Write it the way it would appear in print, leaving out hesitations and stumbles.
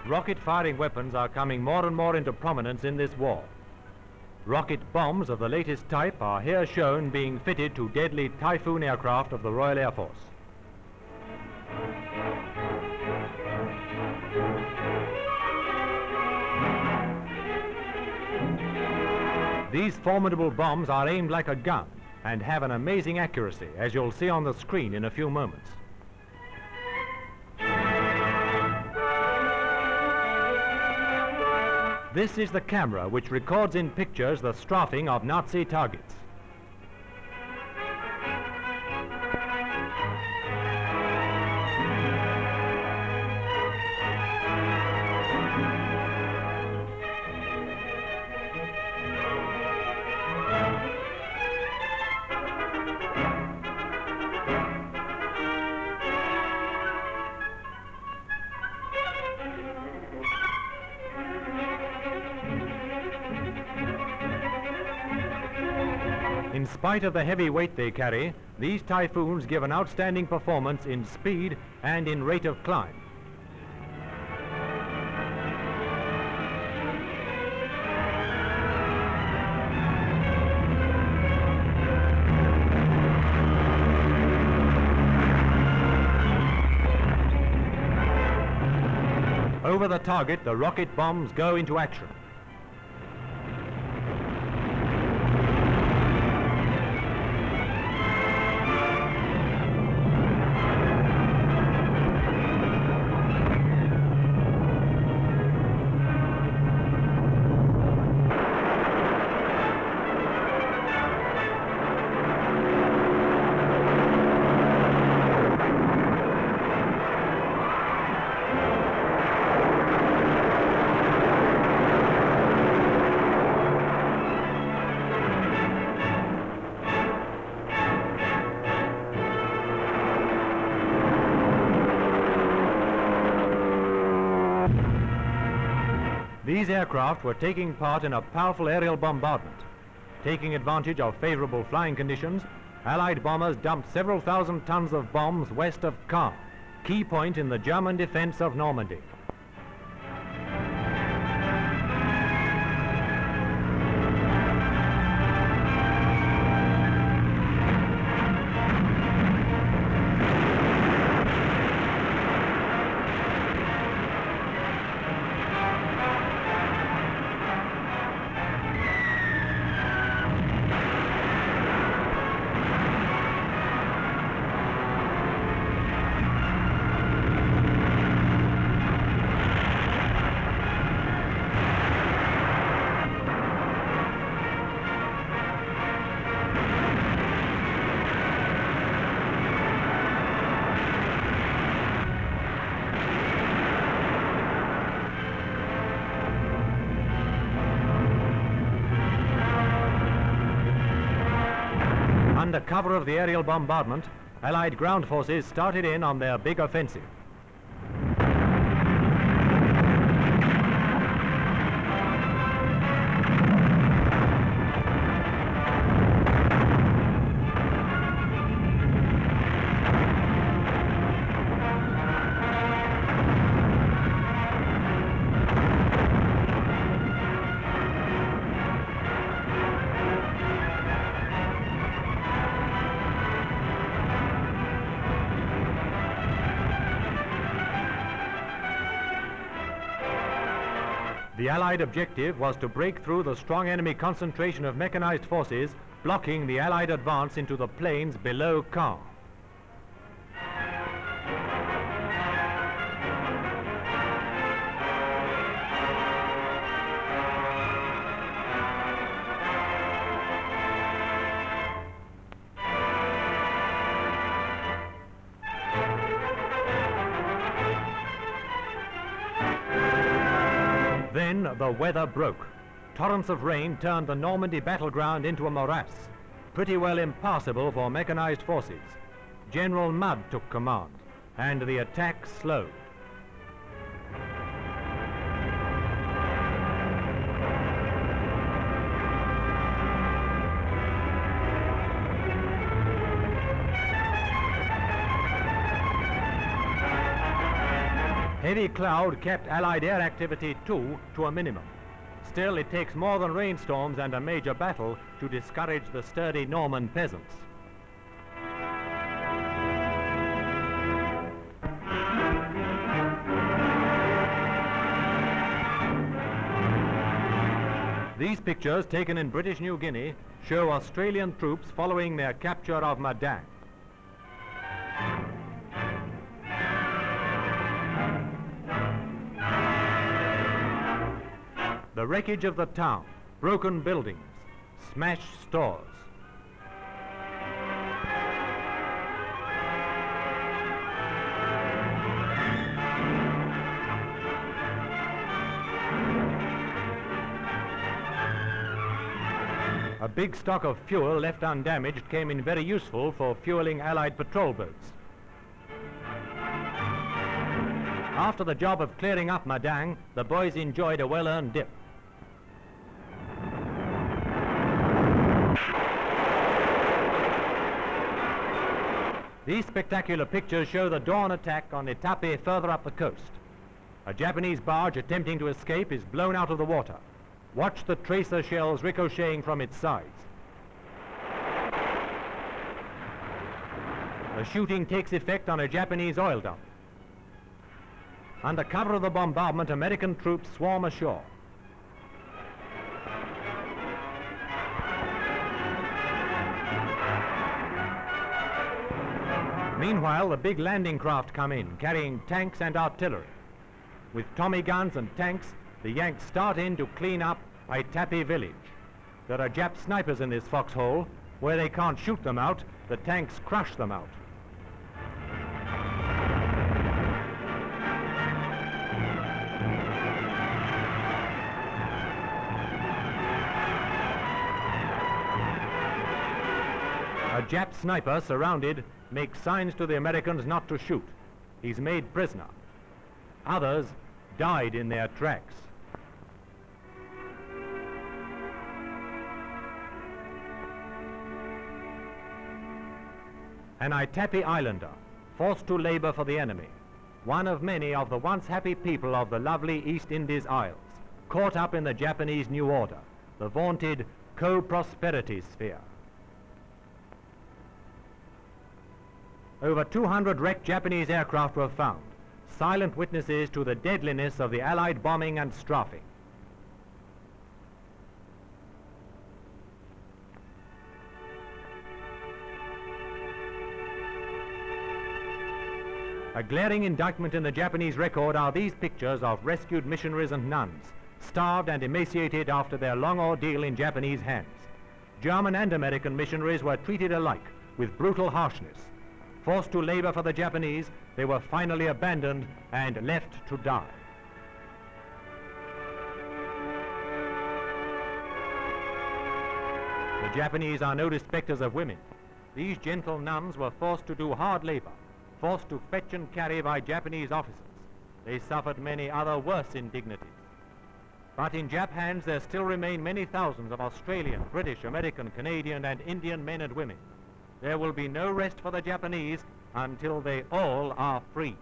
Rocket-firing weapons are coming more and more into prominence in this war. Rocket bombs of the latest type are here shown being fitted to deadly Typhoon aircraft of the Royal Air Force. These formidable bombs are aimed like a gun and have an amazing accuracy, as you'll see on the screen in a few moments. This is the camera which records in pictures the strafing of Nazi targets. In spite of the heavy weight they carry, these Typhoons give an outstanding performance in speed and in rate of climb. Over the target, the rocket bombs go into action. These aircraft were taking part in a powerful aerial bombardment. Taking advantage of favorable flying conditions, Allied bombers dumped several thousand tons of bombs west of Caen, key point in the German defense of Normandy. Under cover of the aerial bombardment, Allied ground forces started in on their big offensive. The Allied objective was to break through the strong enemy concentration of mechanized forces, blocking the Allied advance into the plains below Caen. Then the weather broke. Torrents of rain turned the Normandy battleground into a morass, pretty well impassable for mechanized forces. General Mudd took command, and the attack slowed. Heavy cloud kept Allied air activity too to a minimum. Still, it takes more than rainstorms and a major battle to discourage the sturdy Norman peasants. These pictures, taken in British New Guinea, show Australian troops following their capture of Madang. The wreckage of the town, broken buildings, smashed stores. A big stock of fuel left undamaged came in very useful for fueling Allied patrol boats. After the job of clearing up Madang, the boys enjoyed a well-earned dip. These spectacular pictures show the dawn attack on Itape further up the coast. A Japanese barge attempting to escape is blown out of the water. Watch the tracer shells ricocheting from its sides. The shooting takes effect on a Japanese oil dump. Under cover of the bombardment, American troops swarm ashore. Meanwhile, the big landing craft come in, carrying tanks and artillery. With Tommy guns and tanks, the Yanks start in to clean up Itape village. There are Jap snipers in this foxhole. Where they can't shoot them out, the tanks crush them out. A Jap sniper, surrounded, makes signs to the Americans not to shoot. He's made prisoner. Others died in their tracks. An Itape islander, forced to labor for the enemy, one of many of the once happy people of the lovely East Indies Isles, caught up in the Japanese New Order, the vaunted co-prosperity sphere. Over 200 wrecked Japanese aircraft were found, silent witnesses to the deadliness of the Allied bombing and strafing. A glaring indictment in the Japanese record are these pictures of rescued missionaries and nuns, starved and emaciated after their long ordeal in Japanese hands. German and American missionaries were treated alike with brutal harshness. Forced to labor for the Japanese, they were finally abandoned and left to die. The Japanese are no respecters of women. These gentle nuns were forced to do hard labor, forced to fetch and carry by Japanese officers. They suffered many other worse indignities. But in Jap hands there still remain many thousands of Australian, British, American, Canadian and Indian men and women. There will be no rest for the Japanese until they all are free.